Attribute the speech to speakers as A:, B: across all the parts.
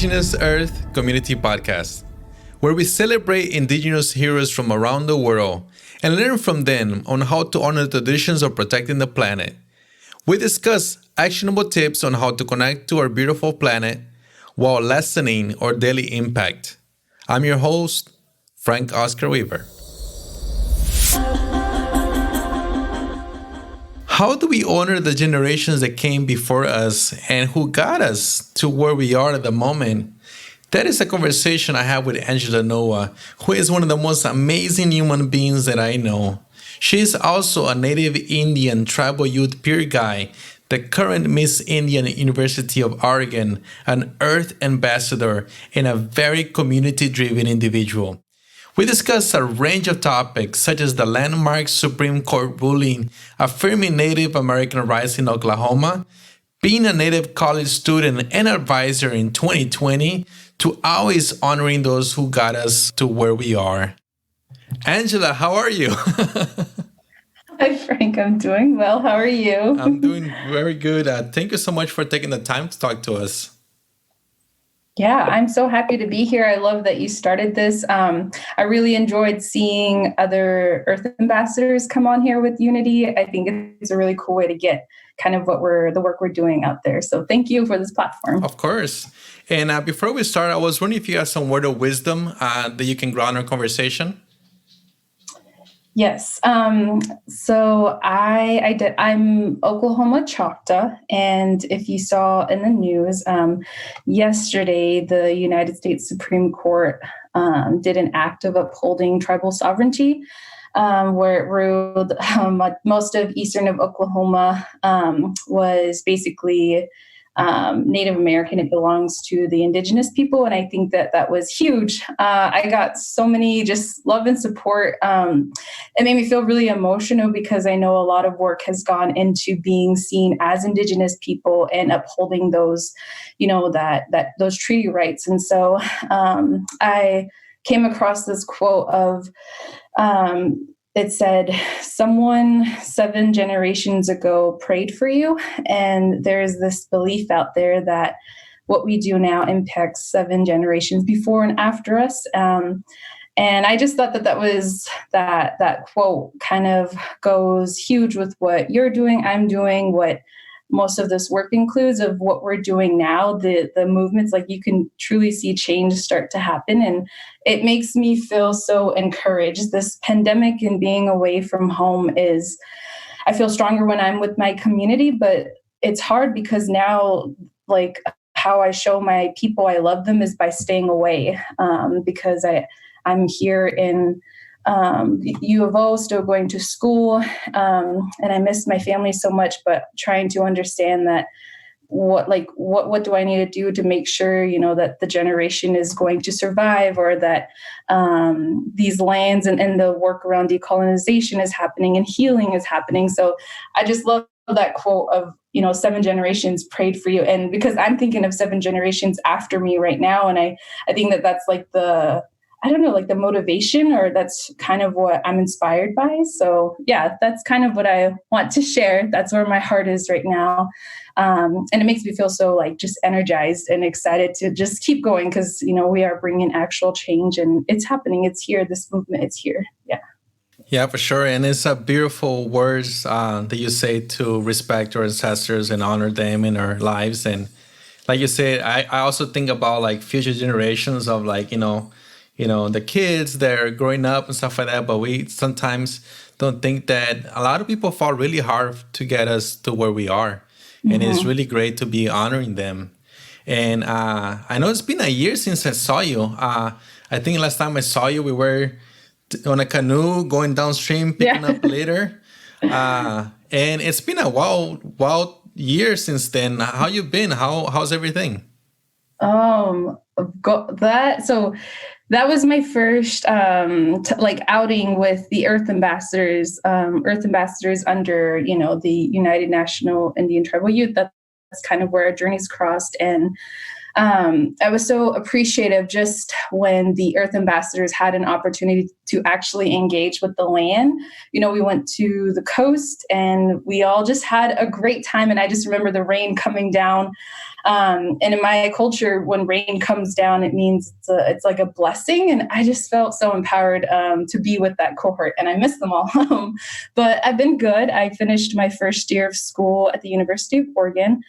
A: Indigenous Earth Community Podcast, where we celebrate Indigenous heroes from around the world and learn from them on how to honor the traditions of protecting the planet. We discuss actionable tips on how to connect to our beautiful planet while lessening our daily impact. I'm your host, Frank Oscar Weaver. How do we honor the generations that came before us and who got us to where we are at the moment? That is a conversation I have with Angela Noah, who is one of the most amazing human beings that I know. She is also a native Indian tribal youth peer guide, the current Miss Indian University of Oregon, an Earth ambassador, and a very community-driven individual. We discuss a range of topics such as the landmark Supreme Court ruling affirming Native American rights in Oklahoma, being a Native college student and advisor in 2020, to always honoring those who got us to where we are. Angela, how are you?
B: Hi, Frank. I'm doing well. How are you?
A: I'm doing very good. Thank you so much for taking the time to talk to us.
B: Yeah, I'm so happy to be here. I love that you started this. I really enjoyed seeing other Earth ambassadors come on here with Unity. I think it's a really cool way to get kind of the work we're doing out there. So thank you for this platform.
A: Of course. And before we start, I was wondering if you have some word of wisdom that you can ground our conversation.
B: Yes. So I'm Oklahoma Choctaw. And if you saw in the news, yesterday, the United States Supreme Court did an act of upholding tribal sovereignty, where it ruled most of eastern of Oklahoma was basically Native American. It belongs to the indigenous people. And I think that was huge. I got so many just love and support. It made me feel really emotional because I know a lot of work has gone into being seen as indigenous people and upholding those, that those treaty rights. And so I came across this quote of, it said, someone 7 generations ago prayed for you. And there's this belief out there that what we do now impacts 7 generations before and after us. And I just thought that was that quote kind of goes huge with what you're doing, I'm doing, what most of this work includes of what we're doing now, the movements, like you can truly see change start to happen. And it makes me feel so encouraged. This pandemic and being away from home I feel stronger when I'm with my community, but it's hard because now, like, how I show my people I love them is by staying away, because I'm here in U of O, still going to school, and I miss my family so much, but trying to understand that what do I need to do to make sure, that the generation is going to survive, or that these lands and the work around decolonization is happening and healing is happening. So I just love that quote of, 7 generations prayed for you. And because I'm thinking of 7 generations after me right now. And I think that's like the motivation, or that's kind of what I'm inspired by. So yeah, that's kind of what I want to share. That's where my heart is right now. And it makes me feel so just energized and excited to just keep going because, we are bringing actual change and it's happening. It's here. This movement, it's here. Yeah.
A: Yeah, for sure. And it's a beautiful words that you say to respect our ancestors and honor them in our lives. And like you said, I also think about future generations of the kids that are growing up and stuff like that. But we sometimes don't think that a lot of people fought really hard to get us to where we are. Mm-hmm. And it's really great to be honoring them. And I know it's been a year since I saw you. I think last time I saw you, we were on a canoe going downstream, picking up later. And it's been a wild year since then. How you been? How's everything?
B: That was my first outing with the Earth ambassadors under the United National Indian Tribal Youth. That's kind of where our journeys crossed, and I was so appreciative just when the Earth Ambassadors had an opportunity to actually engage with the land. We went to the coast and we all just had a great time. And I just remember the rain coming down. And in my culture, when rain comes down, it means it's like a blessing. And I just felt so empowered to be with that cohort, and I miss them all. But I've been good. I finished my first year of school at the University of Oregon.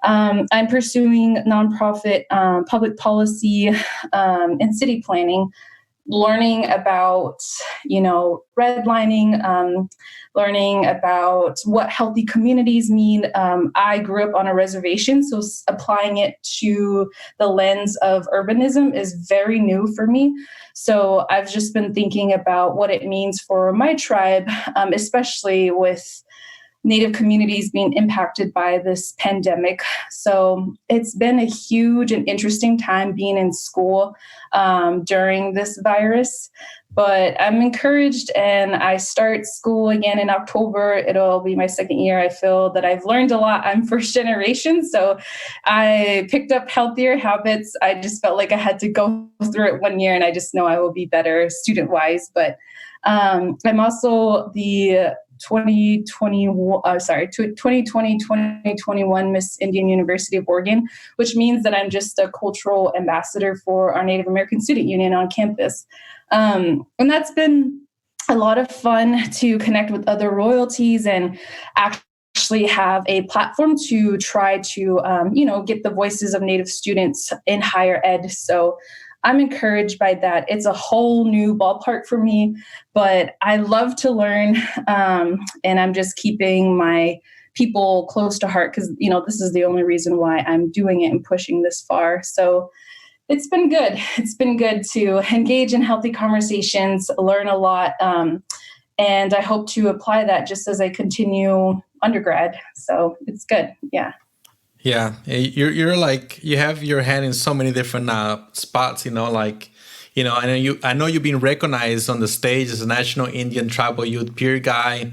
B: I'm pursuing nonprofit public policy and city planning, learning about, redlining, learning about what healthy communities mean. I grew up on a reservation, so applying it to the lens of urbanism is very new for me. So I've just been thinking about what it means for my tribe, especially with Native communities being impacted by this pandemic. So it's been a huge and interesting time being in school during this virus. But I'm encouraged, and I start school again in October. It'll be my second year. I feel that I've learned a lot. I'm first generation, so I picked up healthier habits. I just felt like I had to go through it one year, and I just know I will be better student-wise. But I'm also the 2020-2021 Miss Indian University of Oregon, which means that I'm just a cultural ambassador for our Native American Student Union on campus. And that's been a lot of fun to connect with other royalties and actually have a platform to try to, get the voices of Native students in higher ed. So I'm encouraged by that. It's a whole new ballpark for me, but I love to learn, and I'm just keeping my people close to heart because, this is the only reason why I'm doing it and pushing this far. So it's been good. It's been good to engage in healthy conversations, learn a lot, and I hope to apply that just as I continue undergrad. So it's good. Yeah.
A: Yeah, you're like you have your hand in so many different spots. I know you've been recognized on the stage as a National Indian Tribal Youth Peer Guy.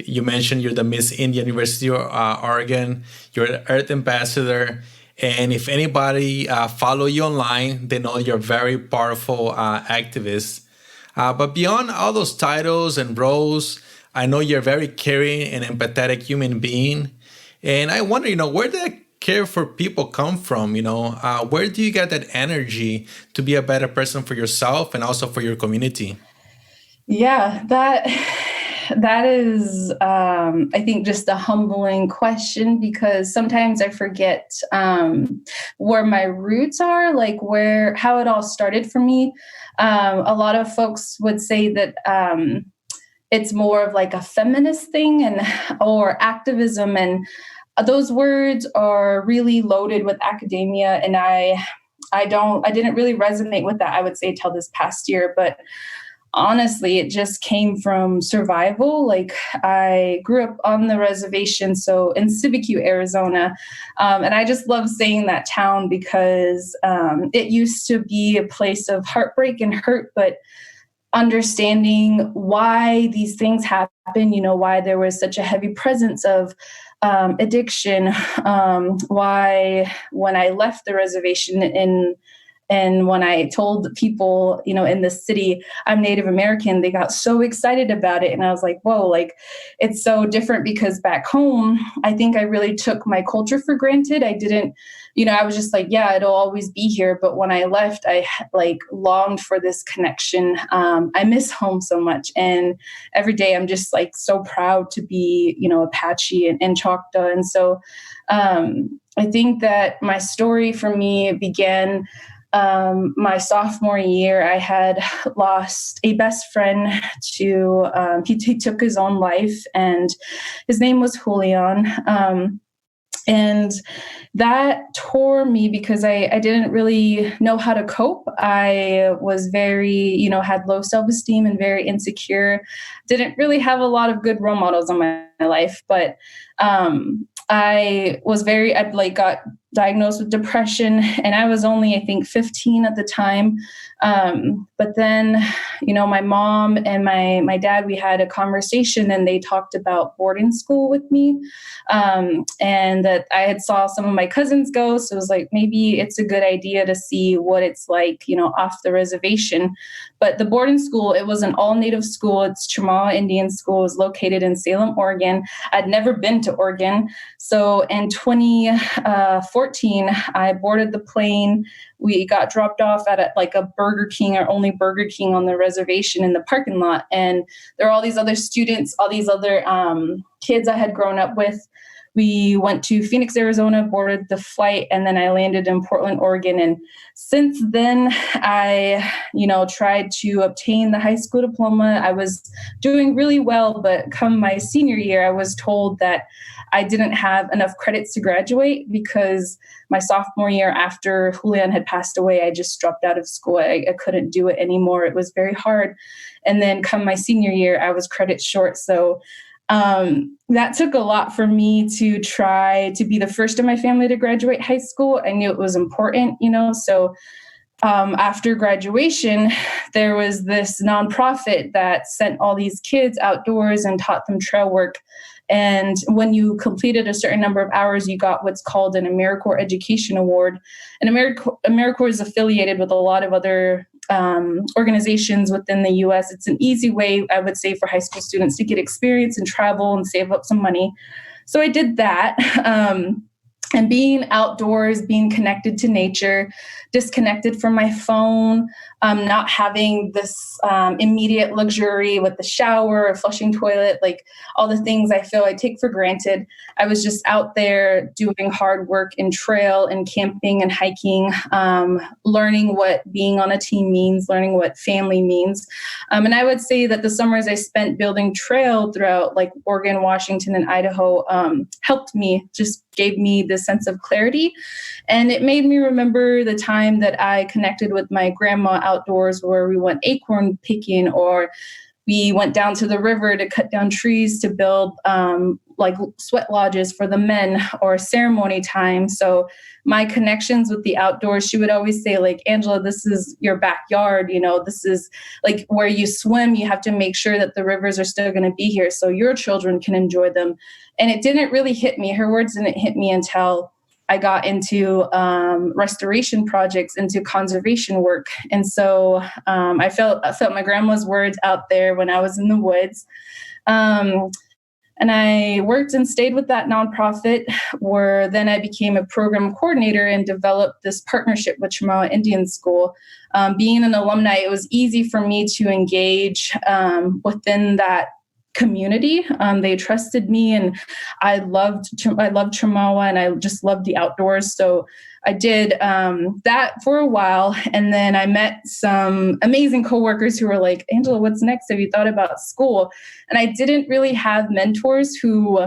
A: You mentioned you're the Miss Indian University of Oregon. You're an Earth Ambassador, and if anybody follow you online, they know you're a very powerful activist. But beyond all those titles and roles, I know you're a very caring and empathetic human being. And I wonder, where did that care for people come from? Where do you get that energy to be a better person for yourself and also for your community?
B: Yeah, that is, I think, just a humbling question because sometimes I forget where my roots are, like how it all started for me. A lot of folks would say that it's more of like a feminist thing or activism, and those words are really loaded with academia, and I didn't really resonate with that, I would say, till this past year. But honestly, it just came from survival. Like, I grew up on the reservation, so in Civicue, Arizona, and I just love saying that town because it used to be a place of heartbreak and hurt, but understanding why these things happen, why there was such a heavy presence of addiction, why when I left the reservation and when I told people, in the city, I'm Native American, they got so excited about it. And I was like, whoa, like, it's so different because back home, I think I really took my culture for granted. I didn't, I was just like, yeah, it'll always be here. But when I left, I longed for this connection. I miss home so much. And every day I'm just so proud to be, Apache and Choctaw. And so I think that my story for me began my sophomore year. I had lost a best friend to, he took his own life, and his name was Julian. And that tore me because I didn't really know how to cope. I was very, had low self-esteem and very insecure. Didn't really have a lot of good role models in my life, but I got diagnosed with depression, and I was only, I think, 15 at the time. But then, my mom and my dad, we had a conversation, and they talked about boarding school with me, and that I had saw some of my cousins go. So it was like, maybe it's a good idea to see what it's like, off the reservation. But the boarding school, it was an all-native school. It's Chemawa Indian School. It was located in Salem, Oregon. I'd never been to Oregon. So in 2014, I boarded the plane. We got dropped off at a Burger King, our only Burger King on the reservation in the parking lot. And there are all these other students, all these other kids I had grown up with. We went to Phoenix, Arizona, boarded the flight, and then I landed in Portland, Oregon. And since then, I, tried to obtain the high school diploma. I was doing really well, but come my senior year, I was told that I didn't have enough credits to graduate because my sophomore year, after Julian had passed away, I just dropped out of school. I couldn't do it anymore. It was very hard. And then come my senior year, I was credit short. So that took a lot for me to try to be the first in my family to graduate high school. I knew it was important, So after graduation, there was this nonprofit that sent all these kids outdoors and taught them trail work. And when you completed a certain number of hours, you got what's called an AmeriCorps Education Award. And AmeriCorps is affiliated with a lot of other organizations within the U.S. It's an easy way, I would say, for high school students to get experience and travel and save up some money. So I did that. And being outdoors, being connected to nature, disconnected from my phone, not having this immediate luxury with the shower, a flushing toilet, like all the things I feel I take for granted. I was just out there doing hard work in trail and camping and hiking, learning what being on a team means, learning what family means. And I would say that the summers I spent building trail throughout like Oregon, Washington, and Idaho helped me, just gave me this sense of clarity. And it made me remember the time that I connected with my grandma outdoors, where we went acorn picking, or we went down to the river to cut down trees to build like sweat lodges for the men, or ceremony time. So my connections with the outdoors, she would always say, like, Angela, this is your backyard. This is like where you swim. You have to make sure that the rivers are still going to be here so your children can enjoy them. And it didn't really hit me. Her words didn't hit me until I got into restoration projects, into conservation work. And so I felt my grandma's words out there when I was in the woods. And I worked and stayed with that nonprofit, where then I became a program coordinator and developed this partnership with Chemawa Indian School. Being an alumni, it was easy for me to engage within that community. They trusted me, and I loved Chemawa, and I just loved the outdoors. So I did that for a while, and then I met some amazing coworkers who were like, Angela, what's next? Have you thought about school? And I didn't really have mentors who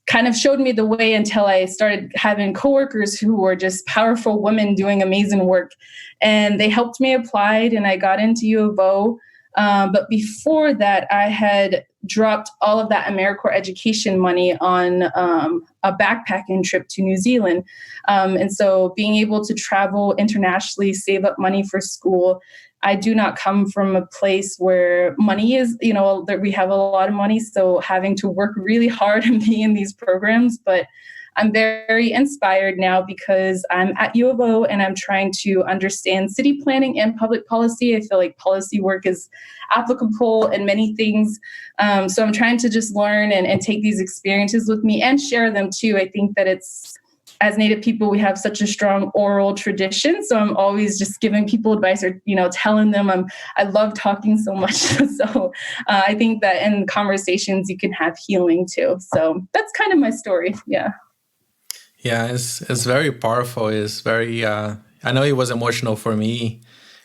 B: kind of showed me the way until I started having coworkers who were just powerful women doing amazing work. And they helped me apply, and I got into U of O. But before that, I had dropped all of that AmeriCorps education money on a backpacking trip to New Zealand. And so being able to travel internationally, save up money for school. I do not come from a place where money is, that we have a lot of money. So having to work really hard and be in these programs, but I'm very inspired now because I'm at U of O and I'm trying to understand city planning and public policy. I feel like policy work is applicable in many things. So I'm trying to just learn and take these experiences with me and share them too. I think that as Native people, we have such a strong oral tradition. So I'm always just giving people advice, or, telling them I love talking so much. So I think that in conversations, you can have healing too. So that's kind of my story. Yeah.
A: Yeah, it's very powerful. It's very, I know it was emotional for me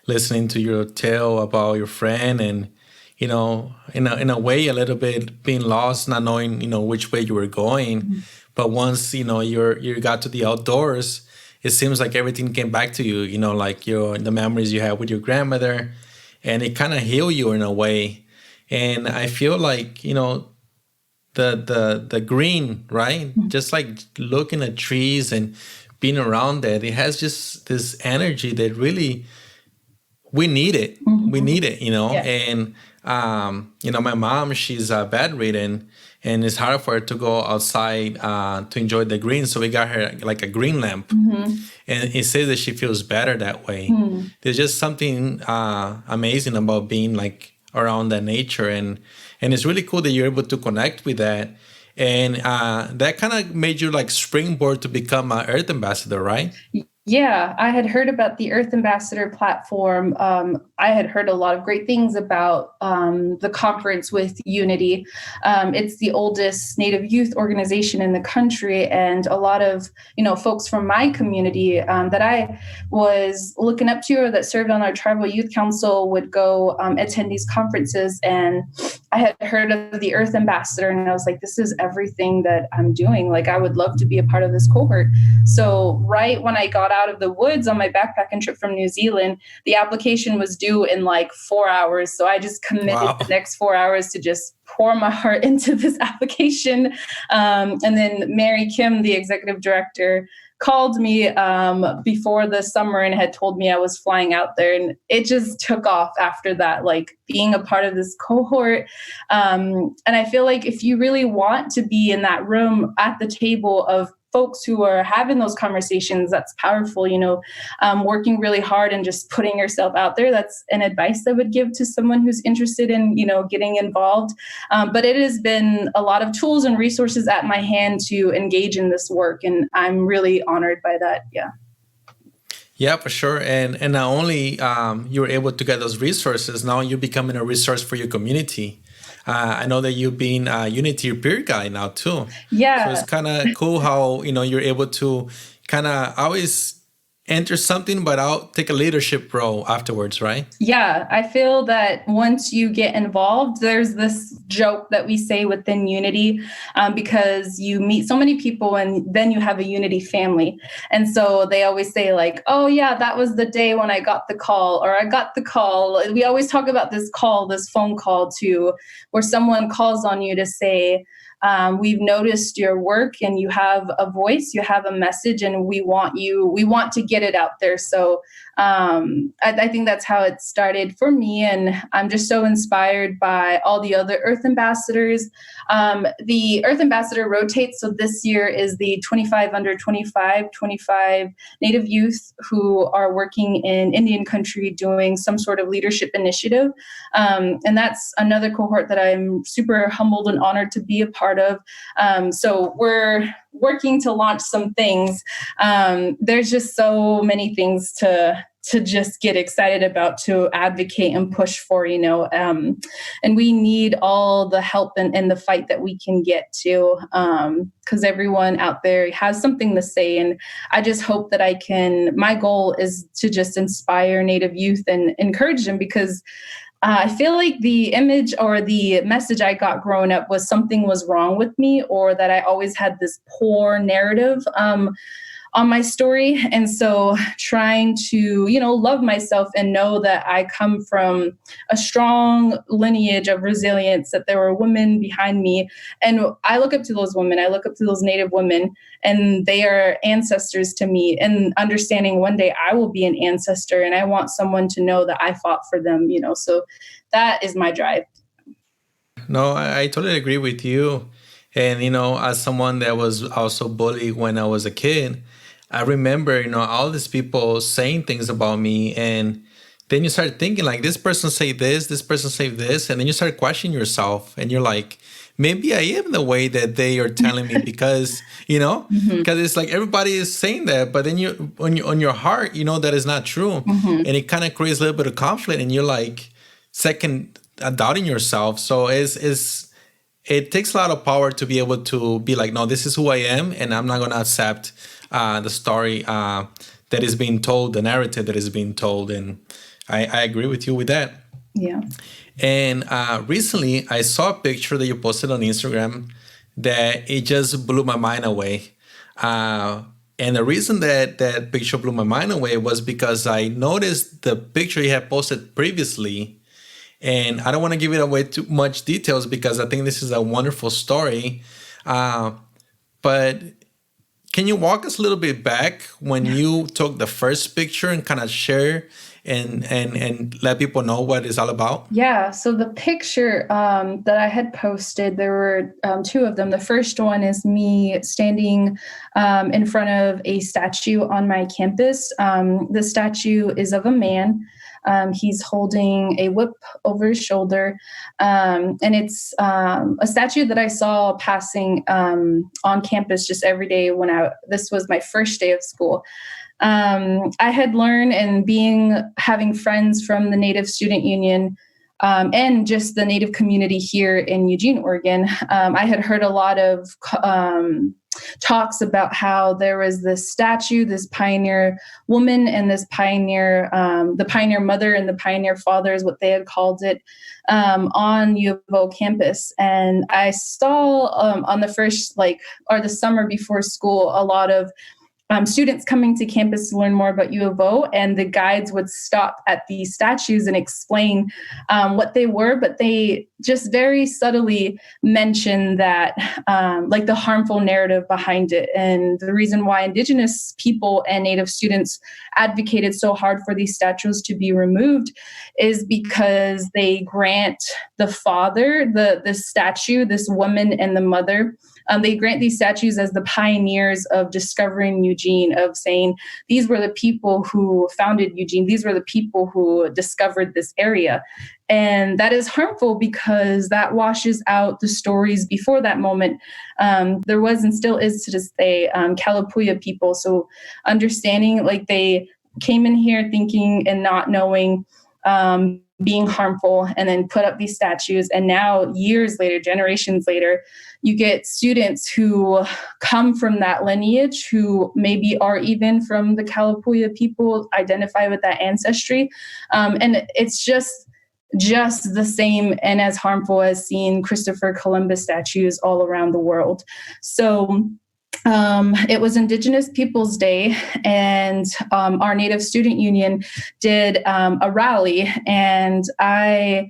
A: listening to your tale about your friend and, in a way, a little bit being lost, not knowing, which way you were going. Mm-hmm. But once, you got to the outdoors, it seems like everything came back to you, like the memories you had with your grandmother, and it kind of healed you in a way. And I feel like, the green, right? Mm-hmm. Just like looking at trees and being around that, it has just this energy that really we need it. We need it,
B: Yeah.
A: And my mom, she's bedridden, and it's hard for her to go outside to enjoy the green. So we got her like a green lamp, and it says that she feels better that way. There's just something amazing about being like around that nature, and it's really cool that you're able to connect with that. And that kind of made you like springboard to become an Earth ambassador, right?
B: Yeah, I had heard about the Earth Ambassador platform. I had heard a lot of great things about the conference with Unity. It's the oldest Native youth organization in the country, and a lot of folks from my community that I was looking up to or that served on our tribal youth council would go attend these conferences. And I had heard of the Earth Ambassador, and I was like, this is everything that I'm doing. Like, I would love to be a part of this cohort. So right when I got out of the woods on my backpacking trip from New Zealand, the application was due in like 4 hours. So I just committed the next 4 hours to just pour my heart into this application. And then Mary Kim, the executive director, called me before the summer and had told me I was flying out there. And it just took off after that, like being a part of this cohort. And I feel like if you really want to be in that room at the table of folks who are having those conversations, that's powerful, working really hard and just putting yourself out there. That's an advice I would give to someone who's interested in, getting involved. But it has been a lot of tools and resources at my hand to engage in this work. And I'm really honored by that. Yeah.
A: Yeah, for sure. And not only you were able to get those resources, now you're becoming a resource for your community. I know that you've been Unity peer guide now too.
B: Yeah.
A: So it's kind of cool how, you're able to kind of always enter something, but I'll take a leadership role afterwards, right?
B: Yeah, I feel that once you get involved, there's this joke that we say within Unity because you meet so many people and then you have a Unity family. And so they always say like, oh yeah, that was the day when I got the call, or I got the call. We always talk about this phone call to where someone calls on you to say, we've noticed your work and you have a voice, you have a message, and we want to get it out there. So I think that's how it started for me. And I'm just so inspired by all the other Earth Ambassadors. The Earth Ambassador rotates. So this year is the 25 under 25 Native youth who are working in Indian country doing some sort of leadership initiative. And that's another cohort that I'm super humbled and honored to be a part of. So we're working to launch some things. There's just so many things to just get excited about, to advocate and push for, and we need all the help and the fight that we can get to, because everyone out there has something to say. And I just hope that my goal is to just inspire Native youth and encourage them, because I feel like the image or the message I got growing up was something was wrong with me, or that I always had this poor narrative on my story. And so trying to, love myself and know that I come from a strong lineage of resilience, that there were women behind me. And I look up to those women. I look up to those Native women, and they are ancestors to me, and understanding one day I will be an ancestor, and I want someone to know that I fought for them, so that is my drive.
A: No, I totally agree with you. And, as someone that was also bullied when I was a kid, I remember, all these people saying things about me. And then you start thinking like, this person say this person say this. And then you start questioning yourself, and you're like, maybe I am the way that they are telling me, because, because it's like everybody is saying that, but then you on your heart, that is not true. And it kind of creates a little bit of conflict, and you're like doubting yourself. So it takes a lot of power to be able to be like, no, this is who I am, and I'm not going to accept the story that is being told, the narrative that is being told. And I agree with you with that.
B: Yeah.
A: And recently, I saw a picture that you posted on Instagram that it just blew my mind away. And the reason that picture blew my mind away was because I noticed the picture you had posted previously. And I don't want to give it away too much details, because I think this is a wonderful story. But Can you walk us a little bit back when you took the first picture and kind of share and let people know what it's all about?
B: Yeah, so the picture that I had posted, there were two of them. The first one is me standing in front of a statue on my campus. The statue is of a man. He's holding a whip over his shoulder. And it's a statue that I saw passing on campus just every day this was my first day of school. I had learned and having friends from the Native Student Union and just the Native community here in Eugene, Oregon, I had heard a lot of talks about how there was this statue, this pioneer woman, and this pioneer, the pioneer mother and the pioneer father is what they had called it, on U of O campus. And I saw on the first, the summer before school, a lot of students coming to campus to learn more about U of O, and the guides would stop at these statues and explain what they were, but they just very subtly mentioned that, the harmful narrative behind it. And the reason why Indigenous people and Native students advocated so hard for these statues to be removed is because they grant the father, the statue, this woman and the mother, they grant these statues as the pioneers of discovering Eugene, of saying these were the people who founded Eugene. These were the people who discovered this area. And that is harmful because that washes out the stories before that moment. There was and still is to this day Kalapuya people. So understanding they came in here thinking and not knowing, being harmful, and then put up these statues. And now years later, generations later, you get students who come from that lineage, who maybe are even from the Kalapuya people, identify with that ancestry. And it's just the same and as harmful as seeing Christopher Columbus statues all around the world. So it was Indigenous Peoples Day, and our Native Student Union did a rally, and I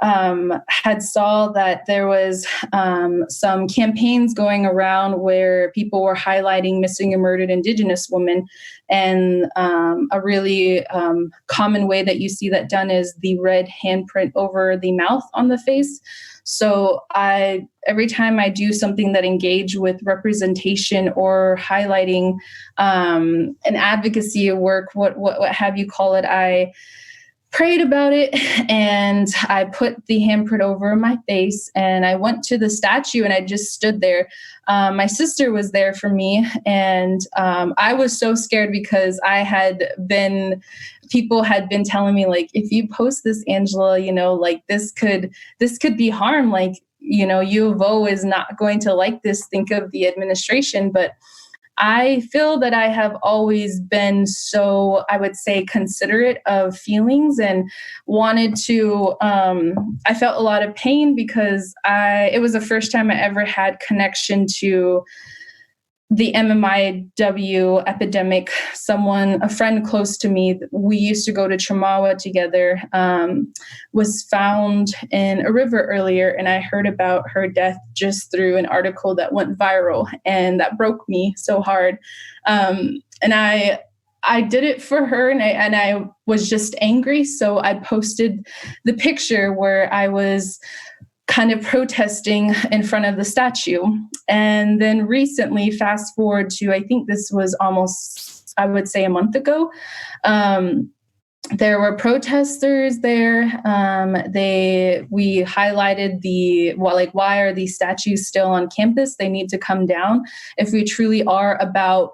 B: had saw that there was some campaigns going around where people were highlighting missing and murdered Indigenous women. And a really common way that you see that done is the red handprint over the mouth on the face. So every time I do something that engage with representation or highlighting an advocacy work, what have you call it, I prayed about it, and I put the handprint over my face, and I went to the statue and I just stood there. My sister was there for me, and I was so scared because people had been telling me, if you post this, Angela, this could be harm. U of O is not going to like this. Think of the administration. But I feel that I have always been so, I would say, considerate of feelings, and wanted to, I felt a lot of pain because it was the first time I ever had connection to the MMIW epidemic. A friend close to me, we used to go to Chamawa together, was found in a river earlier, and I heard about her death just through an article that went viral, and that broke me so hard. And I did it for her, and I was just angry, so I posted the picture where I was kind of protesting in front of the statue. And then recently, fast forward to, I think this was almost, I would say, a month ago, there were protesters there. We highlighted why are these statues still on campus? They need to come down. If we truly are about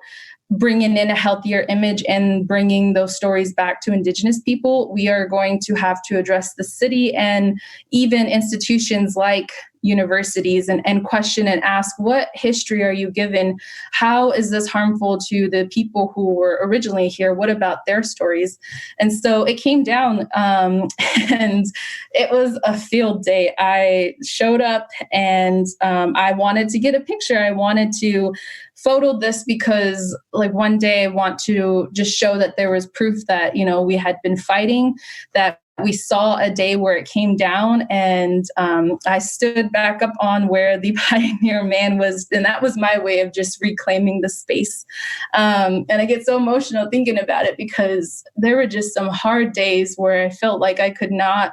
B: bringing in a healthier image and bringing those stories back to Indigenous people, we are going to have to address the city and even institutions like universities and question and ask, what history are you given? How is this harmful to the people who were originally here? What about their stories? And so it came down, and it was a field day. I showed up, and I wanted to get a picture. I wanted to photo this because one day I want to just show that there was proof that, we had been fighting, that we saw a day where it came down, and I stood back up on where the pioneer man was, and that was my way of just reclaiming the space. And I get so emotional thinking about it, because there were just some hard days where I felt like I could not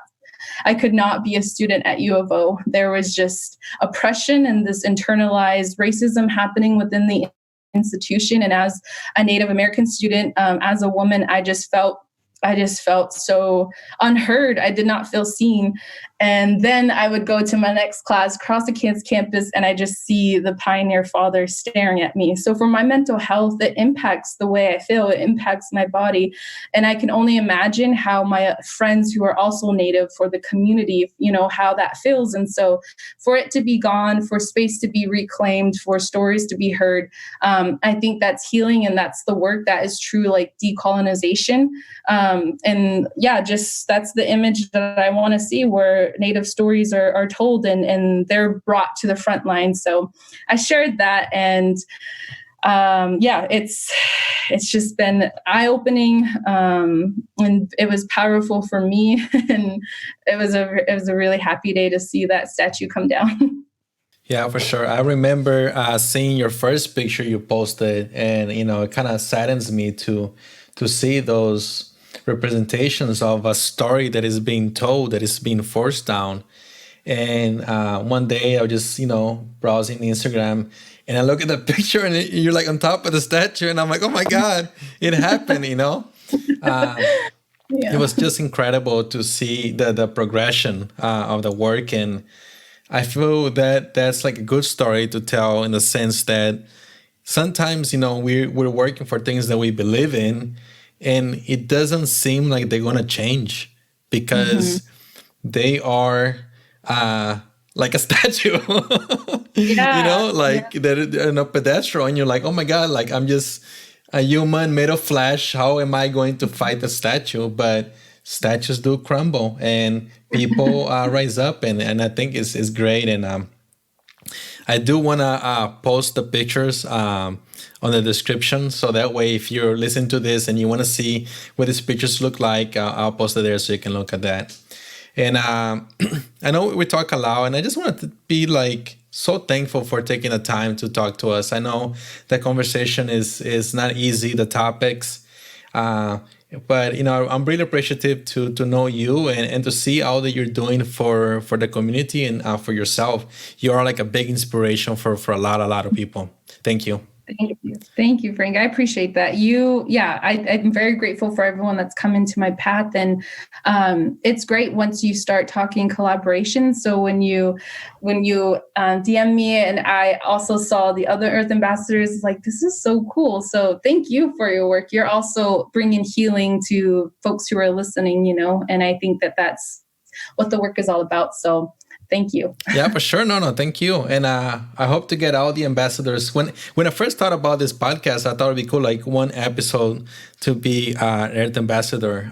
B: be a student at U of O. There was just oppression and this internalized racism happening within the institution. And as a Native American student, as a woman, I just felt so unheard. I did not feel seen. And then I would go to my next class, cross the campus, and I just see the pioneer father staring at me. So for my mental health, it impacts the way I feel. It impacts my body. And I can only imagine how my friends who are also Native, for the community, how that feels. And so for it to be gone, for space to be reclaimed, for stories to be heard, I think that's healing. And that's the work that is true, like decolonization. And yeah, just that's the image that I want to see, where Native stories are told and they're brought to the front line. So I shared that, and it's just been eye-opening, and it was powerful for me, and it was a really happy day to see that statue come down.
A: Yeah, for sure. I remember seeing your first picture you posted, and it kind of saddens me to see those representations of a story that is being told, that is being forced down. And one day I was just, browsing Instagram, and I look at the picture, and you're like on top of the statue, and I'm like, oh my God, it happened,
B: Yeah.
A: It was just incredible to see the progression of the work. And I feel that that's like a good story to tell, in the sense that sometimes, we're working for things that we believe in, and it doesn't seem like they're going to change, because they are like a statue,
B: Yeah.
A: they're on a pedestal, and you're like, oh my God, like I'm just a human made of flesh. How am I going to fight the statue? But statues do crumble, and people rise up, and I think it's great. And I do want to post the pictures on the description, so that way, if you're listening to this and you want to see what these pictures look like, I'll post it there so you can look at that. And I know we talk a lot, and I just wanted to be like so thankful for taking the time to talk to us. I know the conversation is not easy, the topics, but I'm really appreciative to know you, and to see all that you're doing for the community, and for yourself. You are like a big inspiration for a lot of people. Thank you.
B: Thank you, Frank. I appreciate that. I'm very grateful for everyone that's come into my path. And it's great once you start talking collaboration. So when you DM me, and I also saw the other Earth Ambassadors, like, this is so cool. So thank you for your work. You're also bringing healing to folks who are listening, and I think that that's what the work is all about. So thank you.
A: Yeah, for sure. No, thank you. And I hope to get all the ambassadors. When I first thought about this podcast, I thought it'd be cool, like one episode to be Earth Ambassador.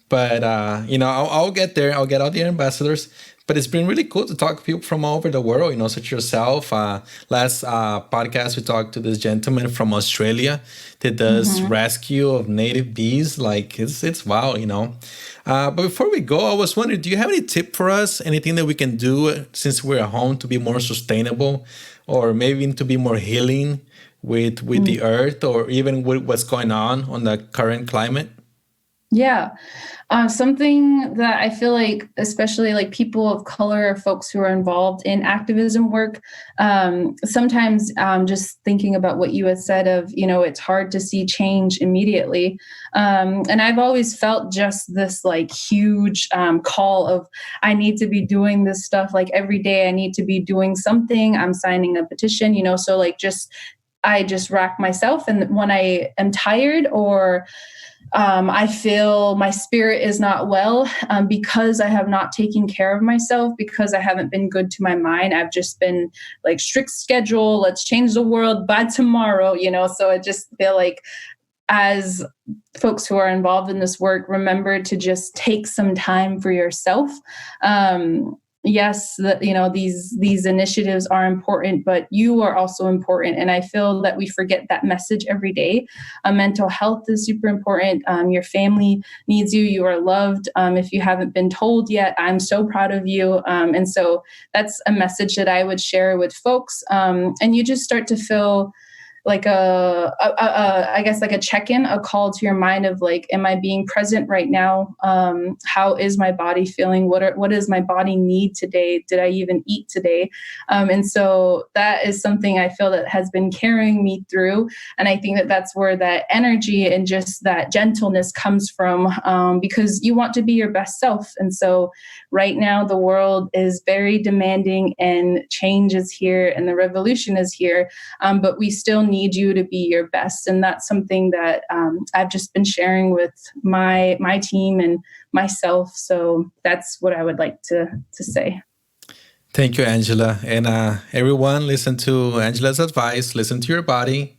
A: But I'll get there. I'll get all the ambassadors. But it's been really cool to talk to people from all over the world, such as yourself. Last podcast, we talked to this gentleman from Australia that does rescue of native bees. Like, it's wow, But before we go, I was wondering, do you have any tip for us? Anything that we can do since we're at home to be more sustainable, or maybe to be more healing with the earth, or even with what's going on the current climate?
B: Yeah. Something that I feel like, especially like people of color or folks who are involved in activism work, sometimes just thinking about what you had said of, it's hard to see change immediately. And I've always felt just this like huge call of, I need to be doing this stuff like every day. I need to be doing something. I'm signing a petition, so like I just rack myself. And when I am tired, or I feel my spirit is not well, because I have not taken care of myself, because I haven't been good to my mind. I've just been like strict schedule, let's change the world by tomorrow, so I just feel like, as folks who are involved in this work, remember to just take some time for yourself. yes, these initiatives are important, but you are also important. And I feel that we forget that message every day. Mental health is super important. Your family needs you. You are loved. If you haven't been told yet, I'm so proud of you. And so that's a message that I would share with folks. And you just start to feel like I guess like a check-in, a call to your mind of like, am I being present right now? How is my body feeling? What does my body need today? Did I even eat today? And so that is something I feel that has been carrying me through. And I think that that's where that energy and just that gentleness comes from, because you want to be your best self. And so right now the world is very demanding and change is here and the revolution is here. But we still need you to be your best. And that's something that I've just been sharing with my team and myself. So that's what I would like to say.
A: Thank you, Angela. And everyone, listen to Angela's advice. Listen to your body.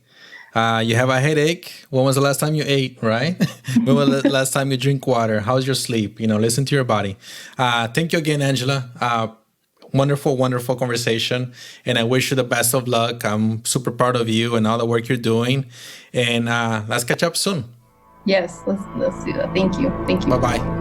A: You have a headache. When was the last time you ate, right? When was the last time you drink water? How's your sleep? Listen to your body. Thank you again, Angela. Wonderful, wonderful conversation. And I wish you the best of luck. I'm super proud of you and all the work you're doing. And let's catch up soon.
B: Yes, let's do that. Thank you.
A: Bye-bye.